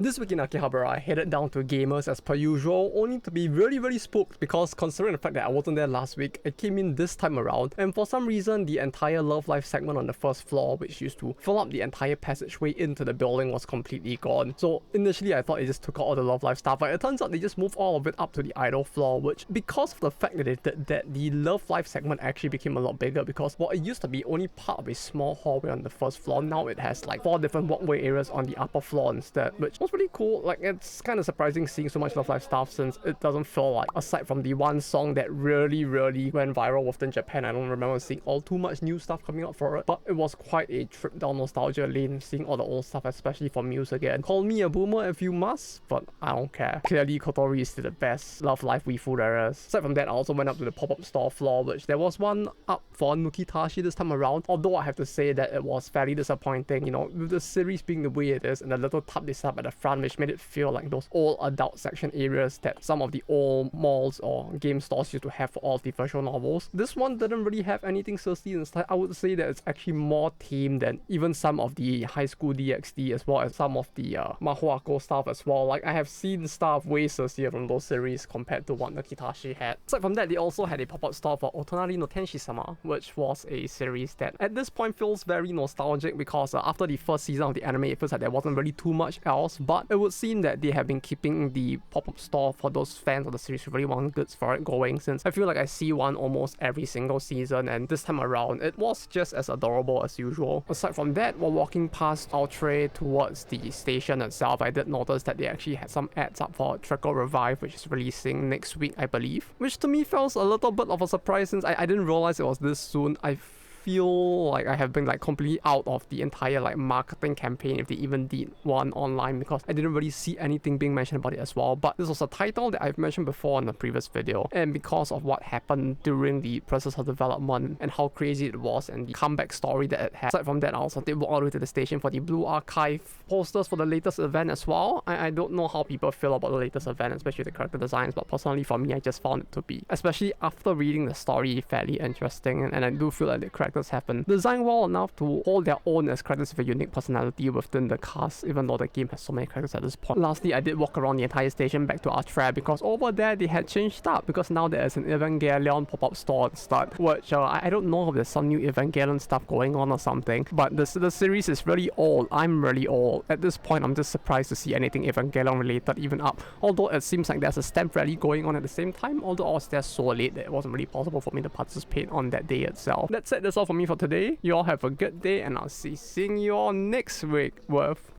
This week in Akihabara, I headed down to Gamers as per usual, only to be really spooked because considering the fact that I wasn't there last week, I came in this time around, and for some reason the entire Love Life segment on the first floor, which used to fill up the entire passageway into the building, was completely gone. So initially I thought they just took out all the Love Life stuff, but it turns out they just moved all of it up to the idol floor, which because of the fact that they did that, the Love Life segment actually became a lot bigger because while it used to be only part of a small hallway on the first floor, now it has like 4 different walkway areas on the upper floor instead, which was really cool. Like, it's kind of surprising seeing so much Love Life stuff since it doesn't feel like, aside from the one song that really went viral within Japan, I don't remember seeing all too much new stuff coming out for it. But it was quite a trip down nostalgia lane seeing all the old stuff, especially for Muse again. Call me a boomer if you must, but I don't care. Clearly Kotori is still the best Love Life waifu there is. Aside from that, I also went up to the pop-up store floor, which there was one up for Nukitashi this time around, although I have to say that it was fairly disappointing, you know, with the series being the way it is and the little tub they set up at the front, which made it feel like those old adult section areas that some of the old malls or game stores used to have for all of the visual novels. This one didn't really have anything thirsty inside. I would say that it's actually more tame than even some of the high school DxD, as well as some of the Mahoako stuff as well. Like, I have seen stuff way thirstier from those series compared to what Nukitashi had. Aside from that, they also had a pop-up store for Otonari no Tenshi-sama, which was a series that at this point feels very nostalgic because after the first season of the anime, it feels like there wasn't really too much else, but it would seem that they have been keeping the pop-up store for those fans of the series who really want goods for it going, since I feel like I see one almost every single season, and this time around it was just as adorable as usual. Aside from that, while walking past Outre towards the station itself, I did notice that they actually had some ads up for Trickle Revive, which is releasing next week, I believe, which to me feels a little bit of a surprise since I didn't realize it was this soon. I feel like I have been like completely out of the entire like marketing campaign if they even did one online, because I didn't really see anything being mentioned about it as well. But this was a title that I've mentioned before in the previous video, and because of what happened during the process of development and how crazy it was and the comeback story that it had, aside from that I also did walk all the way to the station for the Blue Archive posters for the latest event as well. I don't know how people feel about the latest event, especially the character designs, but personally for me I just found it to be, especially after reading the story, fairly interesting, and I do feel like the characters have been designed well enough to hold their own as characters with a unique personality within the cast, even though the game has so many characters at this point. Lastly, I did walk around the entire station back to Outre because over there they had changed up, because now there is an Evangelion pop-up store instead, which I don't know if there's some new Evangelion stuff going on or something, but the series is really old. I'm really old. At this point, I'm just surprised to see anything Evangelion related even up, although it seems like there's a stamp rally going on at the same time, although I was there so late that it wasn't really possible for me to participate on that day itself. That's it, that's all for me for today. You all have a good day, and I'll see seeing you all next week with